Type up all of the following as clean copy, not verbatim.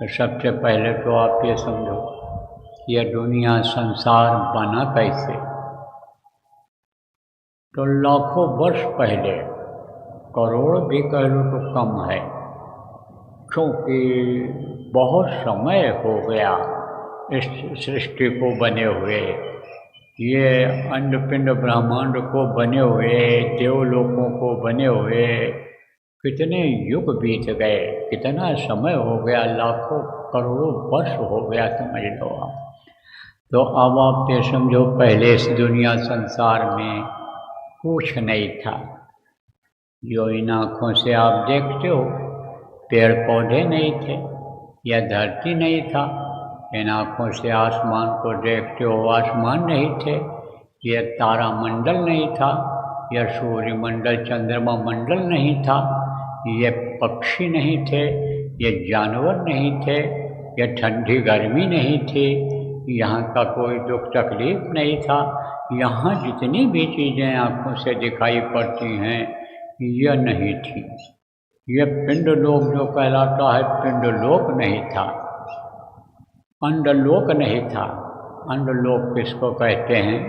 तो सबसे पहले तो आप ये समझो, यह दुनिया संसार बना कैसे। तो लाखों वर्ष पहले, करोड़ भी कह लो तो कम है, क्योंकि बहुत समय हो गया इस सृष्टि को बने हुए, ये अंडपिंड ब्रह्मांड को बने हुए, देवलोकों को बने हुए, कितने युग बीत गए, कितना समय हो गया, लाखों करोड़ों वर्ष हो गया, समझ लो आप। तो अब आप ये समझो, पहले इस दुनिया संसार में कुछ नहीं था। जो इन आँखों से आप देखते हो, पेड़ पौधे नहीं थे, यह धरती नहीं था। इन आँखों से आसमान को देखते हो, आसमान नहीं थे, यह तारामंडल नहीं था, यह सूर्यमंडल चंद्रमा मंडल नहीं था, ये पक्षी नहीं थे, ये जानवर नहीं थे, यह ठंडी गर्मी नहीं थी, यहाँ का कोई दुख तकलीफ नहीं था। यहाँ जितनी भी चीज़ें आँखों से दिखाई पड़ती हैं, यह नहीं थी। यह पिंडलोक जो कहलाता है, पिंडलोक नहीं था, अंडलोक नहीं था। अंडलोक किसको कहते हैं?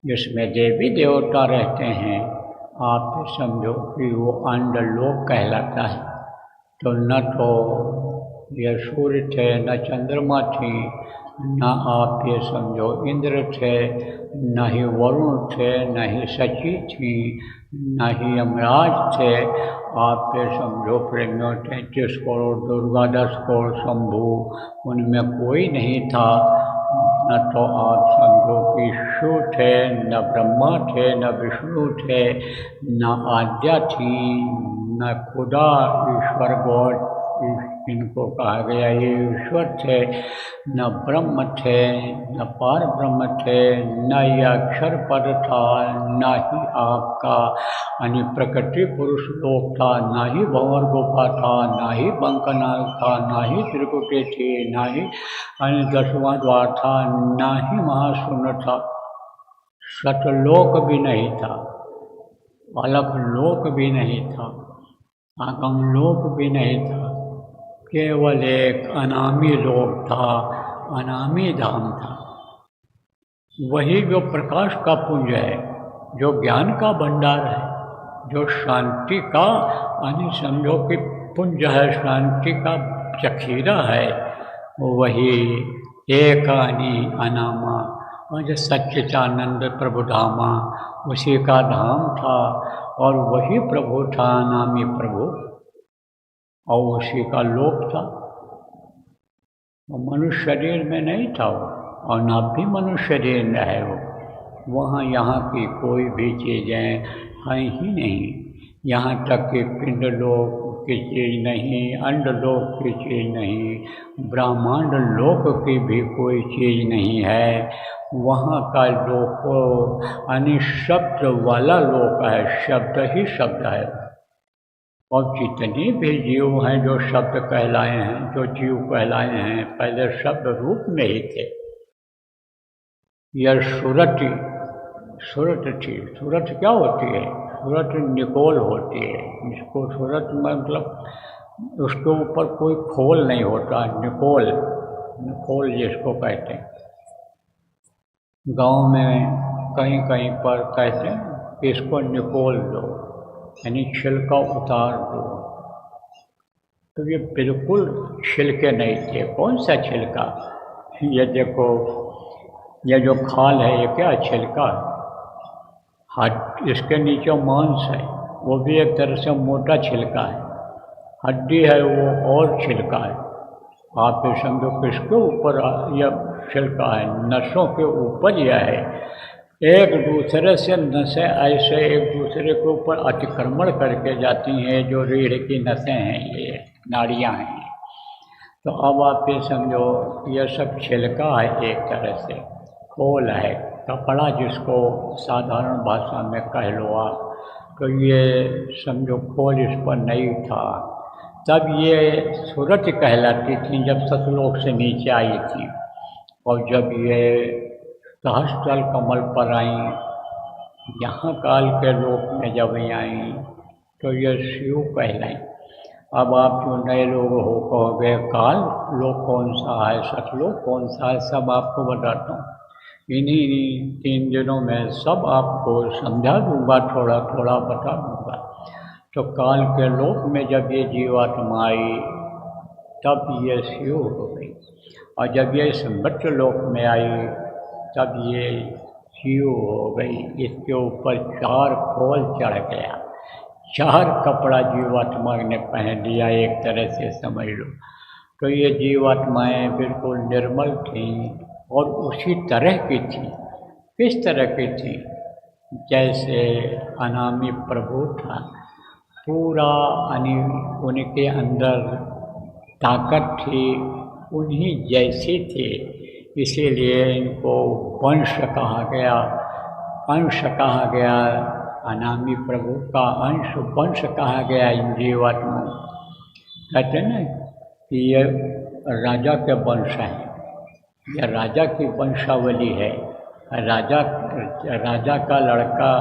जिसमें देवी देवता रहते हैं, आप समझो कि वो अंडलोक कहलाता है। तो न तो ये सूर्य थे, न चंद्रमा थी, न आप ये समझो इंद्र थे, न ही वरुण थे, न ही शची थी, न ही यमराज थे। आप ये समझो 33 करोड़ दुर्गा, 10 करोड़ शंभु, उनमें कोई नहीं था। न तो आप समझो कि शिव थे, न ब्रह्मा थे, न विष्णु थे, न आद्या थी, न खुदा ईश्वर गॉड इनको कहा गया ये ईश्वर थे, न ब्रह्म थे, न पार ब्रह्म थे, न ये अक्षर पद था, न ही आपका यानी प्रकृति पुरुष लोक था, न ही भंवर गुफा था, न ही बंकनाल था, न ही त्रिकुटी थी, न ही 10वां द्वार था, न ही महाशून्य था। सतलोक भी नहीं था, अलख लोक भी नहीं था, आगम लोक भी नहीं था, केवल एक अनामी लोक था, अनामी धाम था। वही जो प्रकाश का पुंज है, जो ज्ञान का भंडार है, जो शांति का यानी समझो कि पुंज है, शांति का जखीरा है, वही एक आनी अनामा और जो सच्चिदानंद प्रभु धामा, उसी का धाम था। और वही प्रभु था, अनामी प्रभु, और उसी का लोक था। वो मनुष्य शरीर में नहीं था वो, और ना भी मनुष्य शरीर में है वो। वहाँ यहाँ की कोई भी चीज़ें हैं ही नहीं। यहाँ तक कि पिंड लोक की चीज़ नहीं, अंड लोक की चीज़ नहीं, ब्रह्मांड लोक की भी कोई चीज़ नहीं है। वहाँ का लोक यानी शब्द वाला लोक है, शब्द ही शब्द है। और जितने भी जीव हैं जो शब्द कहलाए हैं, जो जीव कहलाए हैं, पहले शब्द रूप में ही थे। यह सूरत थी। सूरत क्या होती है? सूरत निकोल होती है। इसको सूरत मतलब उसके ऊपर कोई खोल नहीं होता, निकोल जिसको कहते हैं। गांव में कहीं कहीं पर कहते हैं कि इसको निकोल दो, यानी छिलका उतार दो। तो ये बिल्कुल छिलके नहीं थे। कौन सा छिलका? ये देखो, ये जो खाल है, ये क्या छिलका है? इसके नीचे मांस है, वो भी एक तरह से मोटा छिलका है। हड्डी है, वो और छिलका है। आप ये समझो किसके ऊपर यह छिलका है? नसों के ऊपर यह है। एक दूसरे से नसें ऐसे एक दूसरे के ऊपर अतिक्रमण करके जाती हैं, जो रीढ़ की नसें हैं, ये नाड़ियाँ हैं। तो अब आप ये समझो, यह सब छिलका है, एक तरह से खोल है, कपड़ा जिसको साधारण भाषा में कह लो आप। तो ये समझो खोल इस पर नहीं था। तब ये सूरत कहलाती थी जब सतलोक से नीचे आई थी। और जब ये सहस्त्रल कमल पर आई, यहाँ काल के लोक में जब आई, तो ये शिव कहलाई। अब आप जो नए लोग हो कहोगे काल लोक कौन सा है, सतलोक कौन सा है, सब आपको बताता हूँ। इन्हीं 3 दिनों में सब आपको समझा दूंगा, थोड़ा थोड़ा बता दूंगा। तो काल के लोक में जब ये जीवात्मा आई तब ये शिव हो गई, और जब ये इस मृत्यु लोक में आई तब ये शिव हो गई। इसके ऊपर 4 खोल चढ़ गया, 4 कपड़ा जीवात्मा ने पहन लिया, एक तरह से समझ लो। तो ये जीवात्माएं बिल्कुल निर्मल थीं और उसी तरह की थी। किस तरह की थी? जैसे अनामी प्रभु था, पूरा उनके अंदर ताकत थी, उन्हीं जैसी थी। इसीलिए इनको वंश कहा गया, अंश कहा गया। अनामी प्रभु का अंश वंश कहा गया इन जीवात्माओं। कहते हैं ना कि ये राजा के वंश हैं, यह राजा की वंशावली है। राजा का लड़का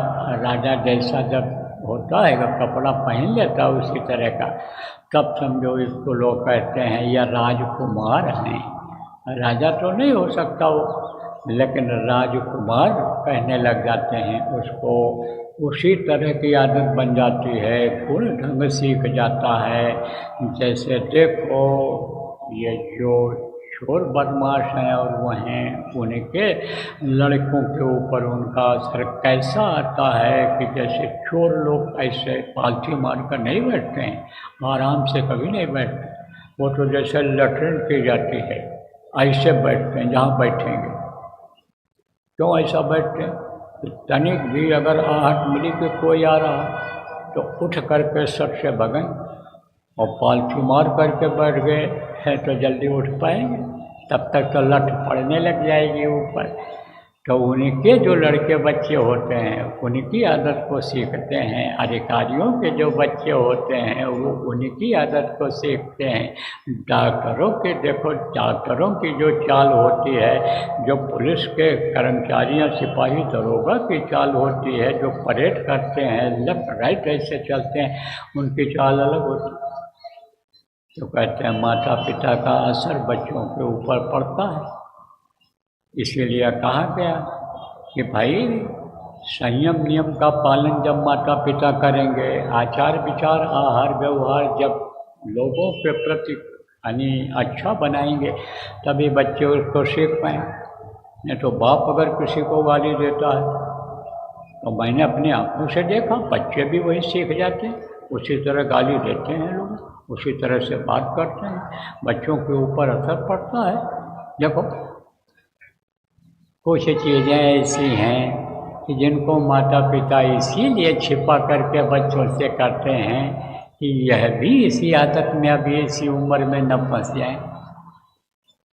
राजा जैसा जब होता है, जब कपड़ा पहन लेता है उसी तरह का, तब समझो इसको लोग कहते हैं यह राजकुमार हैं। राजा तो नहीं हो सकता वो, लेकिन राजकुमार कहने लग जाते हैं उसको। उसी तरह की आदत बन जाती है, गुण ढंग सीख जाता है। जैसे देखो ये जो चोर बदमाश हैं और वह हैं, उनके लड़कों के ऊपर उनका असर कैसा आता है कि जैसे चोर लोग ऐसे पालथी मार कर नहीं बैठते हैं, आराम से कभी नहीं बैठते। वो तो जैसे लैट्रिन की जाती है ऐसे बैठते हैं जहाँ बैठेंगे। क्यों ऐसा बैठते हैं? तनिक भी अगर आहट मिली कि कोई आ रहा तो उठ करके सट से भगें, और पालथी मार करके बैठ गए हैं तो जल्दी उठ पाएंगे, तब तक तो लठ पड़ने लग जाएगी ऊपर। तो उनके जो लड़के बच्चे होते हैं उनकी आदत को सीखते हैं, अधिकारियों के जो बच्चे होते हैं वो उनकी आदत को सीखते हैं। डॉक्टरों के देखो, डॉक्टरों की जो चाल होती है, जो पुलिस के कर्मचारियां सिपाही दरोगा की चाल होती है, जो परेड करते हैं लेफ्ट राइट ऐसे चलते हैं, उनकी चाल अलग होती है। तो कहते हैं माता पिता का असर बच्चों के ऊपर पड़ता है। इसीलिए कहा गया कि भाई संयम नियम का पालन जब माता पिता करेंगे, आचार विचार आहार व्यवहार जब लोगों के प्रति यानी अच्छा बनाएंगे, तभी बच्चे उसको सीख पाएंगे। नहीं तो बाप अगर किसी को गाली देता है, तो मैंने अपनी आंखों से देखा, बच्चे भी वही सीख जाते हैं, उसी तरह गाली देते हैं लोग, उसी तरह से बात करते हैं, बच्चों के ऊपर असर पड़ता है। देखो कुछ चीज़ें ऐसी हैं कि जिनको माता पिता इसीलिए छिपा करके बच्चों से करते हैं कि यह भी इसी आदत में अभी इसी उम्र में न फंस जाए।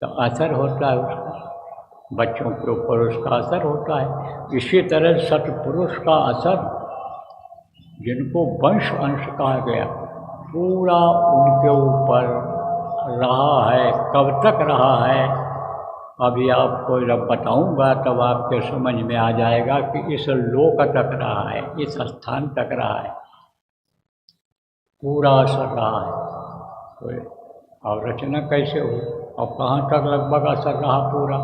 तो असर होता है उसका, बच्चों के ऊपर उसका असर होता है। इसी तरह सत्पुरुष का असर, जिनको वंश अंश कहा गया, पूरा उनके ऊपर रहा है। कब तक रहा है अभी आपको जब बताऊंगा तब आपके समझ में आ जाएगा कि इस लोक तक रहा है, इस स्थान तक रहा है, पूरा असर रहा है। तो और रचना कैसे हुई और कहाँ तक लगभग असर रहा पूरा?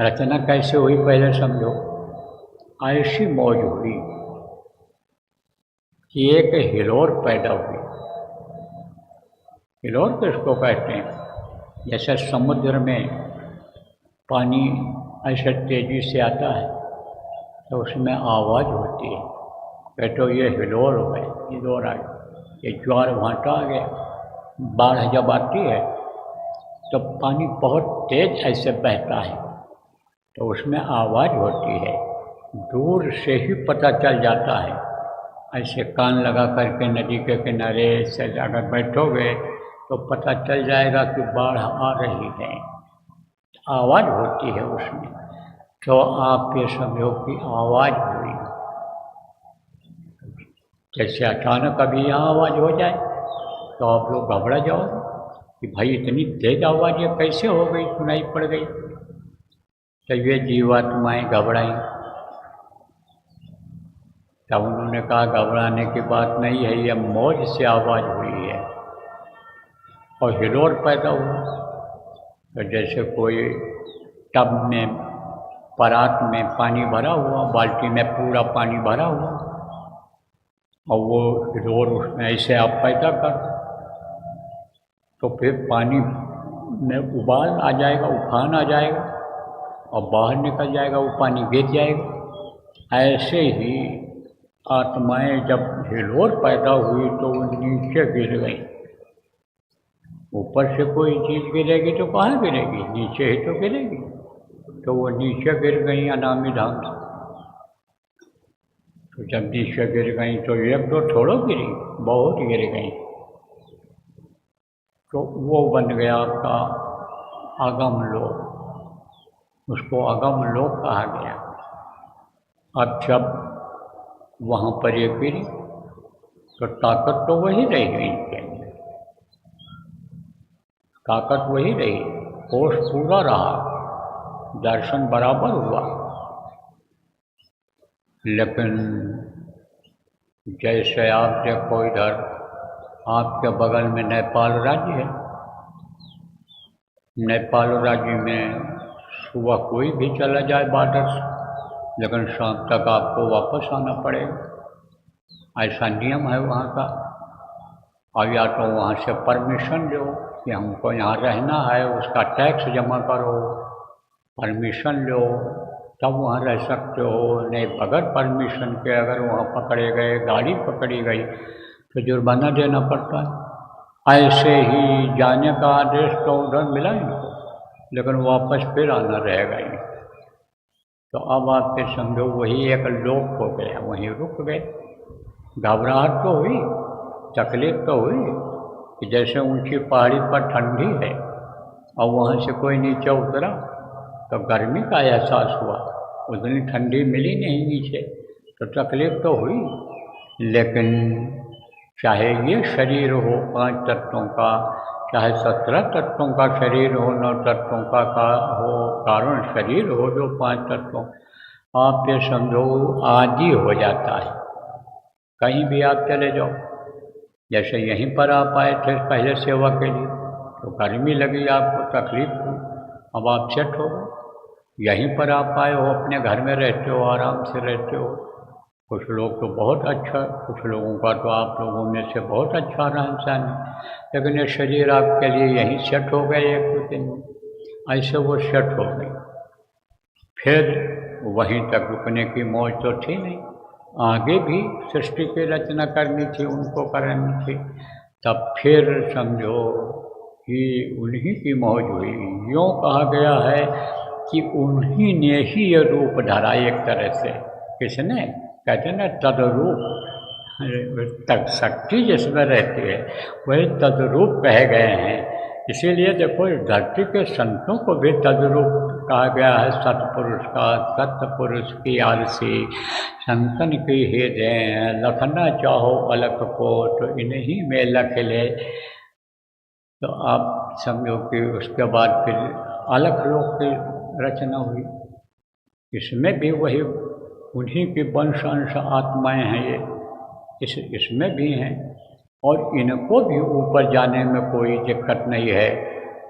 रचना कैसे हुई पहले समझो। ऐसी मौज हुई कि एक हिलोर पैदा हुई। हिलोर किसको कहते हैं? जैसे समुद्र में पानी ऐसे तेज़ी से आता है तो उसमें आवाज़ होती है, तो ये हिलोर हो गए, हिलोर आ गए, ये ज्वार भाटा आ गया। बाढ़ जब आती है तो पानी बहुत तेज़ ऐसे बहता है तो उसमें आवाज़ होती है, दूर से ही पता चल जाता है। ऐसे कान लगा करके नदी के किनारे से अगर बैठोगे तो पता चल जाएगा कि बाढ़ आ रही है, आवाज़ होती है उसमें। तो आप ये समझो कि आवाज़ हुई, जैसे अचानक अभी यहाँ आवाज़ हो जाए तो आप लोग घबरा जाओ कि भाई इतनी तेज आवाज़ ये कैसे हो गई, सुनाई पड़ गई। तो ये जीवात्माएँ घबराई। तब उन्होंने कहा घबराने की बात नहीं है, ये मौज से आवाज़ हुई है और हिलोर पैदा हुआ। तो जैसे कोई टब में, परात में पानी भरा हुआ, बाल्टी में पूरा पानी भरा हुआ, और वो हिलोर उसमें ऐसे आप पैदा कर, तो फिर पानी में उबाल आ जाएगा, उफान आ जाएगा और बाहर निकल जाएगा, वो पानी गिर जाएगा। ऐसे ही आत्माएं जब हिलोर पैदा हुई तो वो नीचे गिर गई। ऊपर से कोई चीज़ गिरेगी तो कहाँ गिरेगी, नीचे ही तो गिरेगी। तो वो नीचे गिर गई अनामी धाम से। तो जब नीचे गिर गई तो एक दो थोड़ो गिरी, बहुत गिर गई। तो वो बन गया आपका अगम लोक, उसको अगम लोक कहा गया। अब जब वहाँ पर ये गिरी तो ताकत तो वही रही इनके अंदर, ताकत वही रही, होश पूरा रहा, दर्शन बराबर हुआ। लेकिन जैसे आप देखो इधर आपके बगल में नेपाल राज्य है, नेपाल राज्य में सुबह कोई भी चला जाए बॉर्डर से, लेकिन शाम तक आपको वापस आना पड़ेगा। ऐसा नियम है वहाँ का। और या तो वहाँ से परमिशन लो कि हमको यहाँ रहना है, उसका टैक्स जमा करो, परमिशन लो, तब वहाँ रह सकते हो। नहीं बगैर परमिशन के अगर वहाँ पकड़े गए, गाड़ी पकड़ी गई तो जुर्माना देना पड़ता है। ऐसे ही जाने का आदेश तो उधर मिला इनको, लेकिन वापस फिर आना रहेगा ही। तो अब आपके समझो वही एक लोक हो गया, वहीं रुक गए। घबराहट तो हुई, तकलीफ तो हुई कि जैसे ऊंची पहाड़ी पर ठंडी है और वहाँ से कोई नीचे उतरा तो गर्मी का एहसास हुआ, उतनी ठंडी मिली नहीं नीचे, तो तकलीफ तो हुई। लेकिन चाहे ये शरीर हो 5 तत्वों का, चाहे 17 तत्वों का शरीर हो, 9 तत्वों का हो, कारण शरीर हो जो 5 तत्वों, आप ये समझो आदि हो जाता है। कहीं भी आप चले जाओ, जैसे यहीं पर आप आए थे पहले सेवा के लिए तो गर्मी लगी, आपको तकलीफ हुई, अब आप सेट हो गए। यहीं पर आप आए हो, अपने घर में रहते हो, आराम से रहते हो। कुछ लोग तो बहुत अच्छा, कुछ लोगों का तो आप लोगों में से बहुत अच्छा रहन सहन है, लेकिन ये शरीर आपके लिए यहीं सेट हो गए 1-2 दिन में। ऐसे वो सेट हो गई, फिर वहीं तक रुकने की मौज तो थी नहीं, आगे भी सृष्टि की रचना करनी थी, उनको करनी थी। तब फिर समझो कि उन्हीं की मौज हुई। यूँ कहा गया है कि उन्हीं ने ही ये रूप धरा एक तरह से। किसने? कहते ना तदरूप, तक शक्ति जिसमें रहती है वही तदरूप कहे गए हैं। इसीलिए देखो इस धरती के संतों को भी तदरूप कहा गया है। सतपुरुष का, सतपुरुष की आलसी संतन की ही दें, लखना चाहो अलख को तो इन्हीं में लख ले। तो आप समझो कि उसके बाद फिर अलख लोक की रचना हुई, इसमें भी वही उन्हीं की वंश अंश आत्माएँ हैं ये, इसमें भी हैं, और इनको भी ऊपर जाने में कोई दिक्कत नहीं है,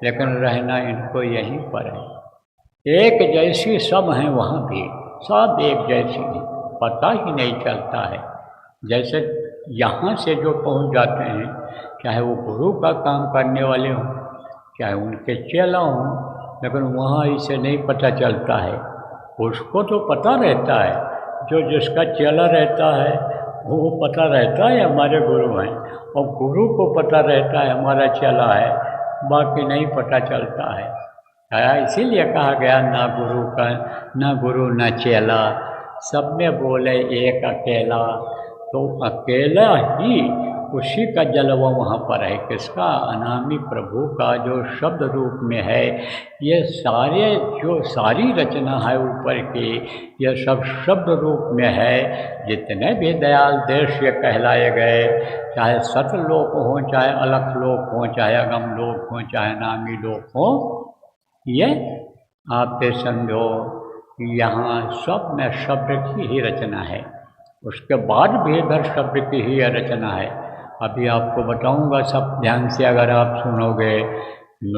लेकिन रहना इनको यहीं पर है। एक जैसी सब हैं वहाँ भी, सब एक जैसी हैं, पता ही नहीं चलता है। जैसे यहाँ से जो पहुँच जाते हैं, चाहे वो गुरु का काम करने वाले हों, चाहे उनके चेला हों, लेकिन वहाँ इसे नहीं पता चलता है। उसको तो पता रहता है, जो जिसका चेला रहता है वो पता रहता है हमारे गुरु हैं, और गुरु को पता रहता है हमारा चेला है, बाकी नहीं पता चलता है। इसीलिए कहा गया ना गुरु का, ना गुरु ना चेला, सब में बोले एक अकेला। तो अकेला ही उसी का जलवा वहाँ पर है, किसका? अनामी प्रभु का, जो शब्द रूप में है। ये सारे जो सारी रचना है ऊपर की, ये सब शब्द रूप में है। जितने भी दयाल देश ये कहलाए गए, चाहे सतलोक हो, चाहे अलख लोक हो, चाहे अगम लोक हो, चाहे नामी लोक हो, ये आप समझो यहाँ सब में शब्द की ही रचना है। उसके बाद भी इधर शब्द की ही रचना है। अभी आपको बताऊंगा, सब ध्यान से अगर आप सुनोगे,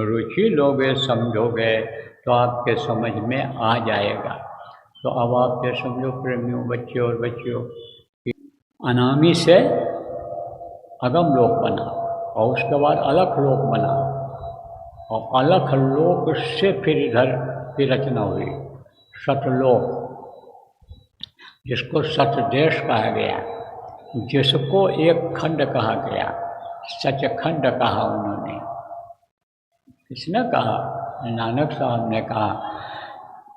रुचि लोगे, समझोगे तो आपके समझ में आ जाएगा। तो अब आप ये समझो प्रेमियों, बच्चे और बच्चियों, कि अनामी से अगम लोक बना और उसके बाद अलख लोक बना और अलख लोक से फिर इधर की रचना हुई सतलोक, जिसको सतदेश कहा गया, जिसको एक खंड कहा गया, सचखंड कहा उन्होंने। किसने कहा? नानक साहब ने कहा।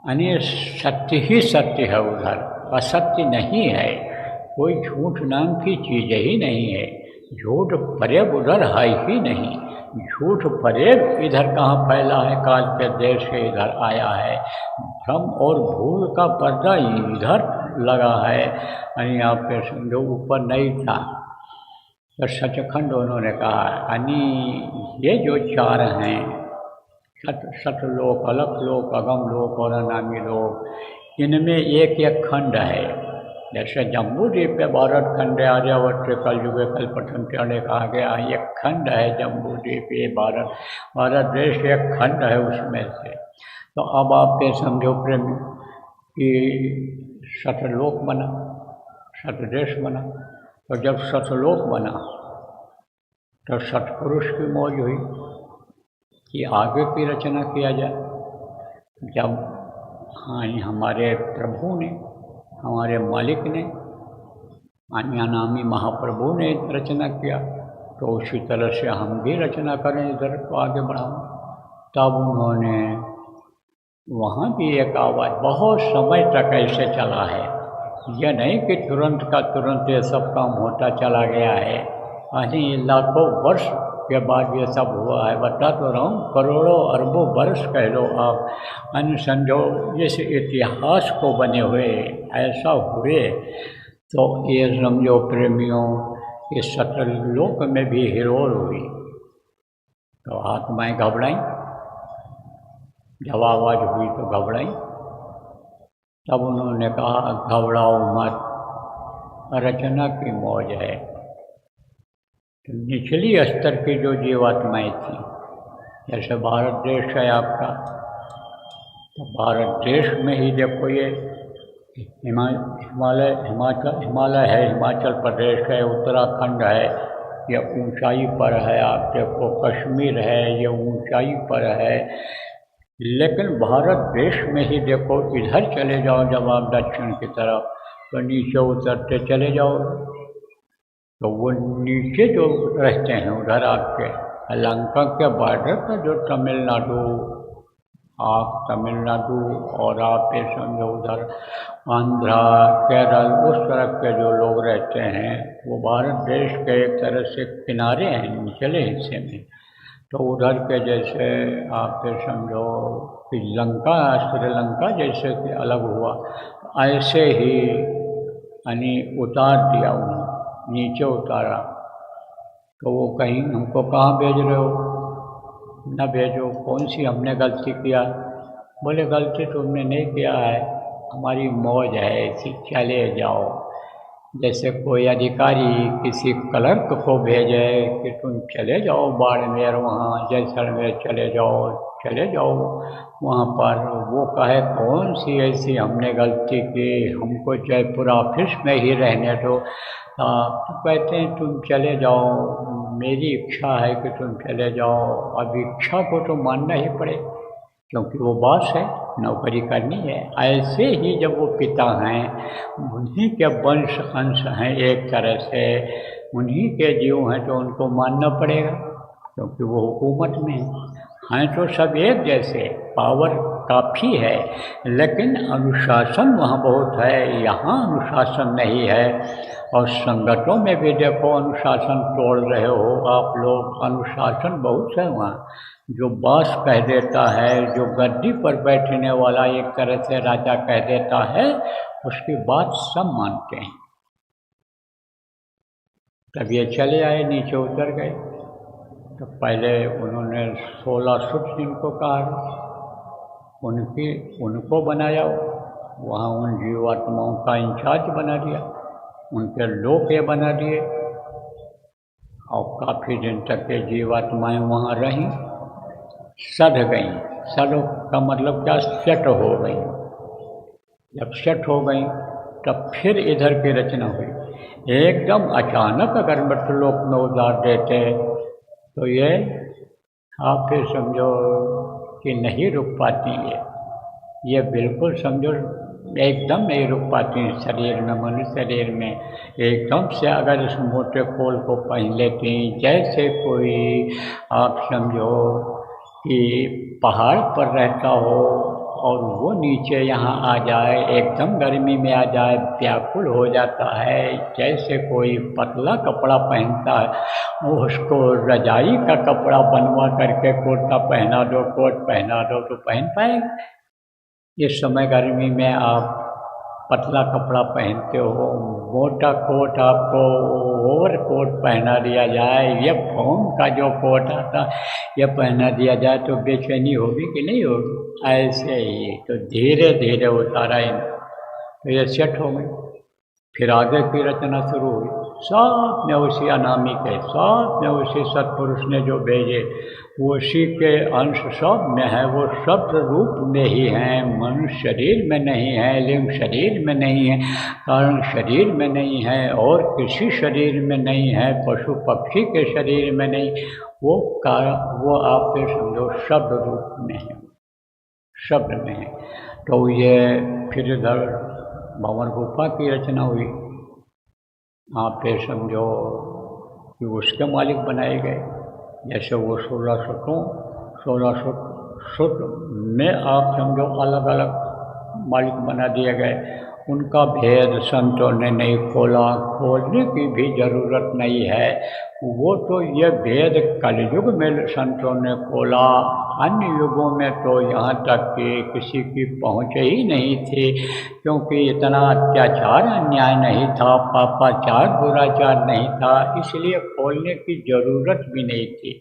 यानी सत्य ही सत्य है, उधर असत्य नहीं है, कोई झूठ नाम की चीज़ ही नहीं है। झूठ फरेब उधर है ही नहीं, झूठ फरेब इधर कहाँ फैला है, काल के देश से इधर आया है। भ्रम और भूल का पर्दा इधर लगा है, यानी आप पे समझो ऊपर नहीं था। तो सचखंड उन्होंने कहा, यानी ये जो चार हैं, सतलोक, अलख लोक, अगम लोक और अनामी लोक, इनमें एक एक खंड है। जैसे जम्बू द्वीप पे भारत खंड है, आर्यावर्त कलयुग कल्पतन ने कहा गया, एक खंड है जम्बू द्वीप, ये भारत देश एक खंड है उसमें से। तो अब आप ये समझो प्रेम कि सतलोक बना, सतदेश बना। तो जब सतलोक बना तो सतपुरुष की मौज हुई कि आगे की रचना किया जाए। जब हाँ, हमारे प्रभु ने, हमारे मालिक ने, अनामी महाप्रभु ने रचना किया, तो उसी तरह से हम भी रचना करें, इधर को आगे बढ़ाएं। तब उन्होंने वहाँ भी एक आवाज़, बहुत समय तक ऐसे चला है, यह नहीं कि तुरंत का तुरंत ये सब काम होता चला गया है, यानी लाखों वर्ष के बाद ये सब हुआ है। बता तो रहा हूँ, करोड़ों अरबों वर्ष कह लो आप, अनुसंजो जैसे इतिहास को बने हुए ऐसा हुए। तो ये समझो प्रेमियों, इस सतलोक में भी हिरोल हुई। तो आत्माएं घबराई, जब आवाज़ हुई तो घबराई। तब उन्होंने कहा, घबराओ मत, रचना की मौज है। तो निचली स्तर की जो जीवात्माएं थी, जैसे भारत देश है आपका, तो भारत देश में ही देखो ये हिमालय है, हिमाचल प्रदेश है, उत्तराखंड है, ये ऊंचाई पर है। आप देखो कश्मीर है, ये ऊंचाई पर है। लेकिन भारत देश में ही देखो, इधर चले जाओ जब आप दक्षिण की तरफ, तो नीचे उतरते चले जाओ तो वो नीचे जो रहते हैं उधर आपके लंका के बॉर्डर पर जो तमिलनाडु, आप तमिलनाडु और आप ये समझो उधर आंध्रा, केरल, उस तरफ के जो लोग रहते हैं, वो भारत देश के एक तरह से किनारे हैं निचले हिस्से में। तो उधर के जैसे आप ये समझो कि लंका, श्रीलंका जैसे कि अलग हुआ, ऐसे ही यानी उतार दिया उन्होंने, नीचे उतारा। तो वो कहीं हमको कहाँ भेज रहे हो, न भेजो, कौन सी हमने गलती किया? बोले गलती तुमने नहीं किया है, हमारी मौज है ऐसी, चले जाओ। जैसे कोई अधिकारी किसी क्लर्क को भेजे कि तुम चले जाओ बाड़मेर, वहाँ जैसलमेर चले जाओ वहाँ पर, वो कहे कौन सी ऐसी हमने गलती की, हमको जयपुर ऑफिस में ही रहने दो। तो कहते हैं तुम चले जाओ, मेरी इच्छा है कि तुम चले जाओ। अब इच्छा को तो मानना ही पड़े, क्योंकि वो बॉस है, नौकरी करनी है। ऐसे ही जब वो पिता हैं, उन्हीं के वंश अंश हैं, एक तरह से उन्हीं के जीव हैं, तो उनको मानना पड़ेगा, क्योंकि वो हुकूमत में हैं। तो सब एक जैसे, पावर काफ़ी है, लेकिन अनुशासन वहाँ बहुत है, यहाँ अनुशासन नहीं है। और संगठनों में भी देखो अनुशासन तोड़ रहे हो आप लोग, अनुशासन बहुत है वहाँ। जो बॉस कह देता है, जो गद्दी पर बैठने वाला एक तरह से राजा कह देता है, उसकी बात सब मानते हैं। तब ये चले आए, नीचे उतर गए। तो पहले उन्होंने 16 सुत जिनको कहा, उनको बनाया, वहाँ उन जीवात्माओं का इंचार्ज बना दिया। उनके लोक ये बना दिए और काफ़ी दिन तक के जीवात्माएँ वहाँ रहीं, सध गईं। सध का मतलब क्या? सेट हो गई। जब सेट हो गई तब फिर इधर की रचना हुई। एकदम अचानक अगर मृत्युलोक में उतार देते तो ये आप फिर समझो कि नहीं रुक पाती ये बिल्कुल समझो एकदम नहीं रुक पाती शरीर में, मनुष्य शरीर में। एकदम से अगर इस मोटे खोल को पहन लेती, जैसे कोई आप समझो कि पहाड़ पर रहता हो और वो नीचे यहाँ आ जाए, एकदम गर्मी में आ जाए, व्याकुल हो जाता है। जैसे कोई पतला कपड़ा पहनता है, उसको रजाई का कपड़ा बनवा करके कुर्ता पहना दो, कोट पहना दो तो पहन पाएगा। इस समय गर्मी में आप पतला कपड़ा पहनते हो, मोटा कोट आपको ओवर कोट पहना दिया जाए, ये फोम का जो कोट आता ये पहना दिया जाए तो बेचैनी होगी कि नहीं होगी? ऐसे ही तो धीरे धीरे उतारा इन तो ये सेट हो गई। फिर आगे की रचना शुरू हुई। सब में उसी अनामिक है, सब में उसी सत्पुरुष ने जो भेजे उसी के अंश सब में है। वो शब्द रूप में ही हैं, मनुष्य शरीर में नहीं है, लिंग शरीर में नहीं है, कारण शरीर में नहीं है, और किसी शरीर में नहीं है, पशु पक्षी के शरीर में नहीं। वो आप फिर समझो शब्द रूप में है, शब्द में है। तो ये फिर इधर भंवर गुफा की रचना हुई। आप फिर समझो कि उसके मालिक बनाए गए। जैसे वो 1600 सुत में आप समझो अलग अलग मालिक बना दिए गए। उनका भेद संतों ने नहीं खोला, खोलने की भी ज़रूरत नहीं है। वो तो ये भेद कलयुग में संतों ने खोला, अन्य युगों में तो यहाँ तक कि किसी की पहुँच ही नहीं थी, क्योंकि इतना अत्याचार अन्याय नहीं था, पापाचार दुराचार नहीं था, इसलिए खोलने की ज़रूरत भी नहीं थी।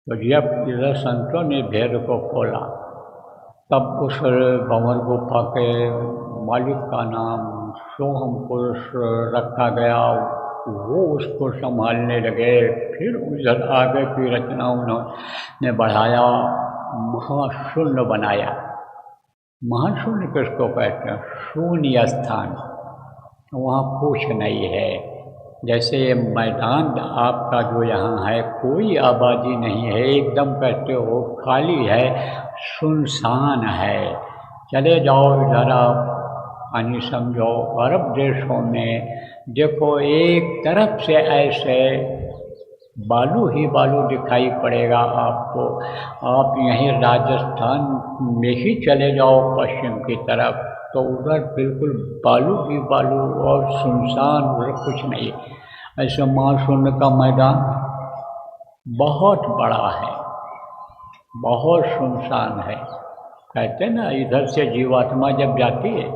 तो जब इधर संतों ने भेद को खोला तब उस भंवर गुफा के मालिक का नाम सोहम पुरुष रखा गया। वो उसको संभालने लगे। फिर उधर आगे की रचना उन्होंने बढ़ाया, महाशून्य बनाया। महाशून्य किसको कहते हैं? शून्य स्थान, वहाँ कुछ नहीं है। जैसे ये मैदान आपका जो यहाँ है, कोई आबादी नहीं है, एकदम कहते हो खाली है, सुनसान है। चले जाओ इधर आप यानी समझो अरब देशों में देखो, एक तरफ से ऐसे बालू ही बालू दिखाई पड़ेगा आपको। आप यहीं राजस्थान में ही चले जाओ पश्चिम की तरफ तो उधर बिल्कुल बालू ही बालू और सुनसान, उधर कुछ नहीं। ऐसे महाशून्य का मैदान बहुत बड़ा है, बहुत सुनसान है। कहते हैं ना, इधर से जीवात्मा जब जाती है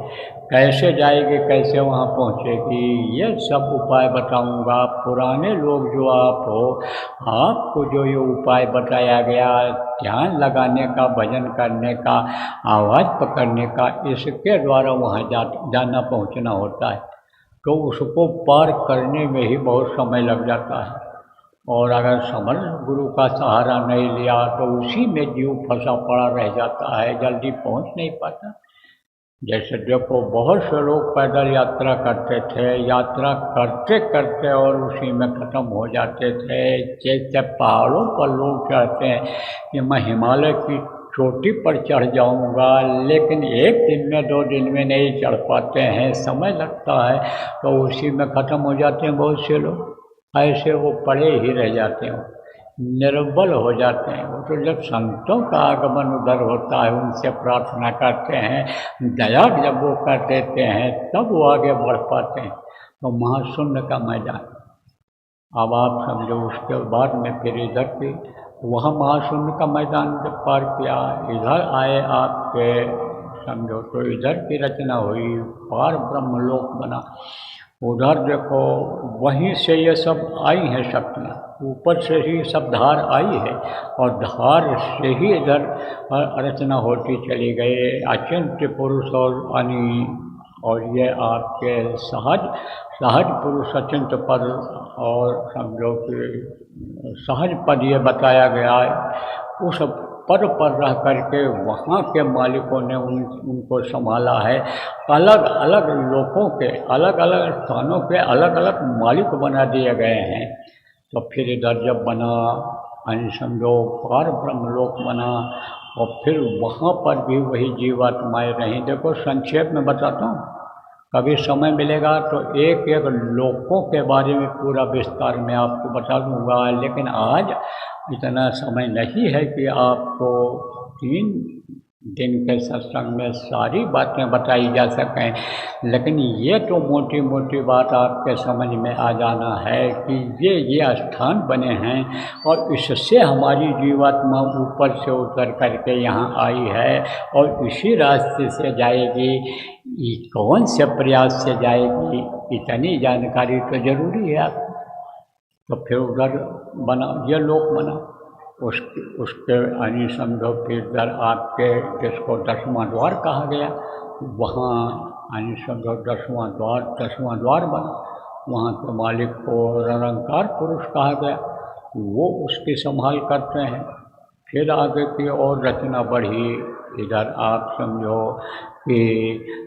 कैसे जाएगी, कैसे वहाँ पहुँचेगी, ये सब उपाय बताऊँगा। पुराने लोग जो आप हो, आपको जो ये उपाय बताया गया ध्यान लगाने का, भजन करने का, आवाज़ पकड़ने का, इसके द्वारा वहाँ जाना पहुँचना होता है। तो उसको पार करने में ही बहुत समय लग जाता है। और अगर समर्थ गुरु का सहारा नहीं लिया तो उसी में जीव फंसा पड़ा रह जाता है, जल्दी पहुंच नहीं पाता। जैसे देखो बहुत से लोग पैदल यात्रा करते थे, यात्रा करते करते और उसी में ख़त्म हो जाते थे। जैसे पहाड़ों पर लोग कहते हैं कि मैं हिमालय की चोटी पर चढ़ जाऊंगा, लेकिन एक दिन में 2 दिन में नहीं चढ़ पाते हैं, समय लगता है, तो उसी में ख़त्म हो जाते हैं बहुत से लोग। ऐसे वो पड़े ही रह जाते हैं, निर्बल हो जाते हैं। वो तो जब संतों का आगमन उधर होता है, उनसे प्रार्थना करते हैं, दया जब वो कर देते हैं, तब वो आगे बढ़ पाते हैं। तो महाशून्य का मैदान, अब आप समझो उसके बाद में फिर इधर की वहाँ महाशून्य का मैदान जब पार किया, इधर आए आपके समझो तो इधर की रचना हुई, पार ब्रह्मलोक बना। उधर देखो वहीं से ये सब आई हैं शक्तियाँ, ऊपर से ही सब धार आई है और धार से ही इधर रचना होती चली गई। अचिंत्य पुरुष और और ये आपके सहज सहज पुरुष अचिंत्य पद और समझो कि सहज पद ये बताया गया है। उस पद पर रह करके वहाँ के मालिकों ने उनको संभाला है। अलग अलग लोगों के अलग अलग स्थानों के अलग अलग मालिक बना दिए गए हैं। तो फिर इधर जब बना यानी समझो पार ब्रह्मलोक बना और फिर वहाँ पर भी वही जीवात्माएँ रहीं। देखो संक्षेप में बताता हूँ, कभी समय मिलेगा तो एक एक लोकों के बारे में पूरा विस्तार में आपको बता दूँगा, लेकिन आज इतना समय नहीं है कि आपको 3 दिन के सत्संग में सारी बातें बताई जा सकें। लेकिन ये तो मोटी मोटी बात आपके समझ में आ जाना है कि ये स्थान बने हैं और इससे हमारी जीवात्मा ऊपर से उतर करके यहाँ आई है और इसी रास्ते से जाएगी। ये कौन से प्रयास से जाएगी, इतनी जानकारी तो जरूरी है आपको। तो फिर उधर बना ये लोक बना, उसके यानी समझो फिर इधर आपके जिसको 10वां द्वार कहा गया, वहाँ यानी समझो 10वां द्वार बना। वहाँ के मालिक को निरंकार पुरुष कहा गया, वो उसकी संभाल करते हैं। फिर आगे की और रचना बढ़ी। इधर आप समझो कि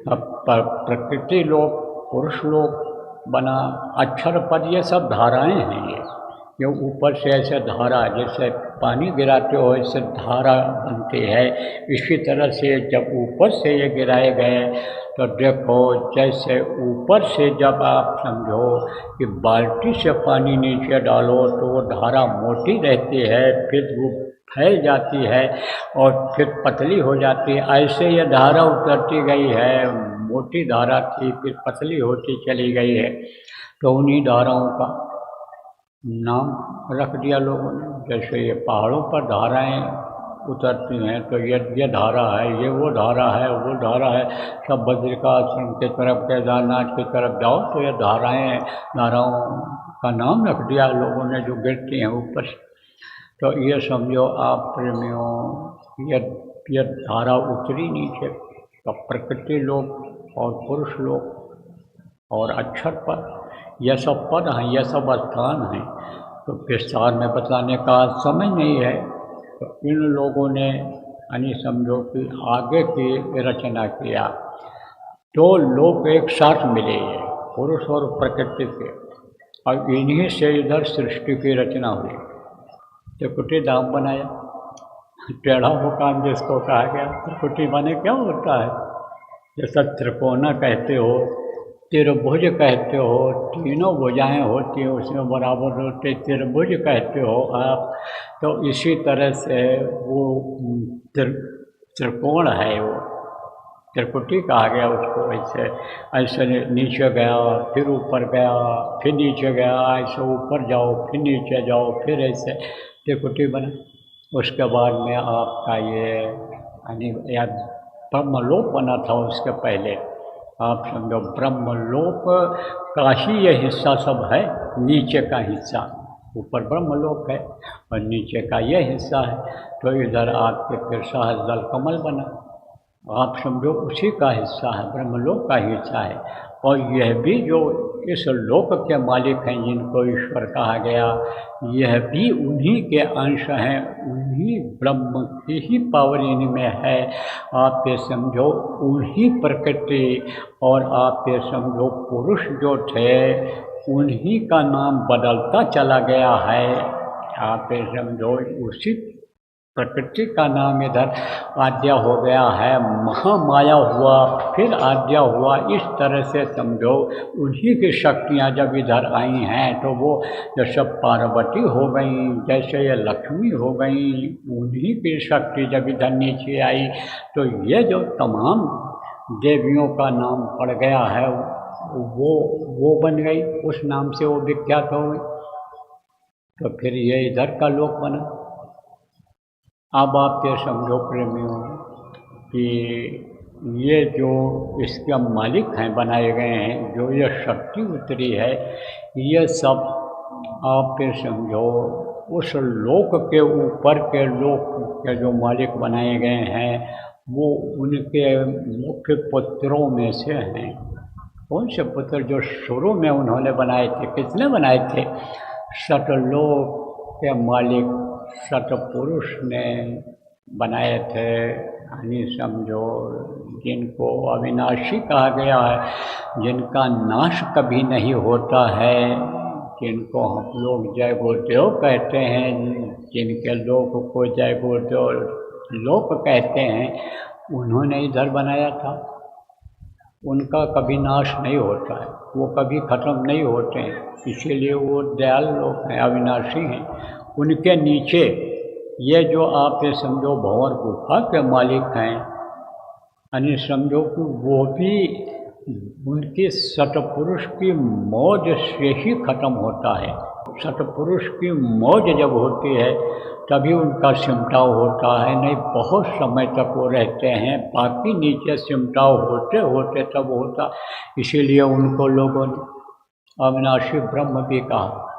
प्रकृति लोक, पुरुष लोक बना। अक्षर पद ये सब धाराएं हैं। ये ऊपर से ऐसे धारा, जैसे पानी गिराते हो इससे धारा बनती है, इसी तरह से जब ऊपर से ये गिराए गए तो देखो जैसे ऊपर से जब आप समझो कि बाल्टी से पानी नीचे डालो तो वो धारा मोटी रहती है, फिर वो फैल जाती है और फिर पतली हो जाती है। ऐसे ये धारा उतरती गई है, मोटी धारा थी फिर पतली होती चली गई है। तो उन्हीं धाराओं का नाम रख दिया लोगों ने। जैसे ये पहाड़ों पर धाराएं उतरती हैं तो ये धारा है, ये वो धारा है, वो धारा है। सब बद्रिकाश्रम की तरफ, केदारनाथ की तरफ जाओ तो ये धाराओं का नाम रख दिया लोगों ने जो गिरती हैं ऊपर से। तो ये समझो आप प्रेमियों, ये धारा उतरी नीचे। तो प्रकृति लोक और पुरुष लोक और अक्षर पद, यह सब पद हैं, यह सब स्थान हैं। तो विस्तार में बताने का समय नहीं है। तो इन लोगों ने यानी समझो कि आगे की रचना किया। 2 लोग एक साथ मिले हैं, पुरुष और प्रकृति के, और इन्हीं से इधर सृष्टि की रचना हुई। त्रिकुटी धाम बनाया, टेढ़ा मुकाम जिसको कहा गया। त्रिकुटी माने क्या होता है, जैसा त्रिकोना कहते हो, त्रिभुज कहते हो, तीनों भुजाएं होती हैं उसमें बराबर होते, त्रिभुज कहते हो आप। तो इसी तरह से वो त्रिकोण है, वो त्रिकुटी कहा गया उसको। ऐसे नीचे गया, फिर ऊपर गया, फिर नीचे गया, ऐसे ऊपर जाओ, फिर नीचे जाओ, फिर ऐसे त्रिकुटी बना। उसके बाद में आपका ये यानी ब्रह्मलोक बना था। उसके पहले आप समझो ब्रह्मलोक का ही ये हिस्सा सब है, नीचे का हिस्सा। ऊपर ब्रह्मलोक है और नीचे का ये हिस्सा है। तो इधर आपके फिर सहस्त्रदल कमल बना, आप समझो उसी का हिस्सा है, ब्रह्मलोक का हिस्सा है। और यह भी जो इस लोक के मालिक हैं जिनको ईश्वर कहा गया, यह भी उन्हीं के अंश हैं, उन्हीं ब्रह्म की ही पावर इनमें है। आप ये समझो उन्हीं प्रकृति और आप ये समझो पुरुष जो थे उन्हीं का नाम बदलता चला गया है। आप ये समझो उसी प्रकृति का नाम इधर आद्या हो गया है, महामाया हुआ, फिर आद्या हुआ। इस तरह से समझो उन्हीं की शक्तियाँ जब इधर आई हैं तो वो जैसे पार्वती हो गई, जैसे ये लक्ष्मी हो गई, उन्हीं की शक्ति जब इधर नीचे आई तो ये जो तमाम देवियों का नाम पड़ गया है वो बन गई, उस नाम से वो विख्यात हो गई। तो फिर ये इधर का लोक बना। अब आप ये समझो प्रेमियों कि ये जो इसके मालिक हैं बनाए गए हैं, जो ये शक्ति उतरी है, ये सब आप ये समझो उस लोक के ऊपर के लोक के जो मालिक बनाए गए हैं वो उनके मुख्य पुत्रों में से हैं। कौन से पुत्र? जो शुरू में उन्होंने बनाए थे। किसने बनाए थे? सतलोक के मालिक सतपुरुष ने बनाए थे। यानी समझो, जिनको अविनाशी कहा गया है, जिनका नाश कभी नहीं होता है, जिनको हम लोग जय गुरुदेव कहते हैं, जिनके लोक को जय गुरुदेव लोक कहते हैं, उन्होंने इधर बनाया था। उनका कभी नाश नहीं होता है, वो कभी ख़त्म नहीं होते हैं, इसीलिए वो दयाल लोग हैं, अविनाशी हैं। उनके नीचे ये जो आप ये समझो भंवर गुफा के मालिक हैं, यानी समझो कि वो भी उनकी सतपुरुष की मौज से ही ख़त्म होता है। सतपुरुष की मौज जब होती है तभी उनका सिमटाव होता है, नहीं बहुत समय तक वो रहते हैं। बाकी नीचे सिमटाव होते होते तब होता, इसीलिए उनको लोगों ने अविनाशी ब्रह्म भी कहा।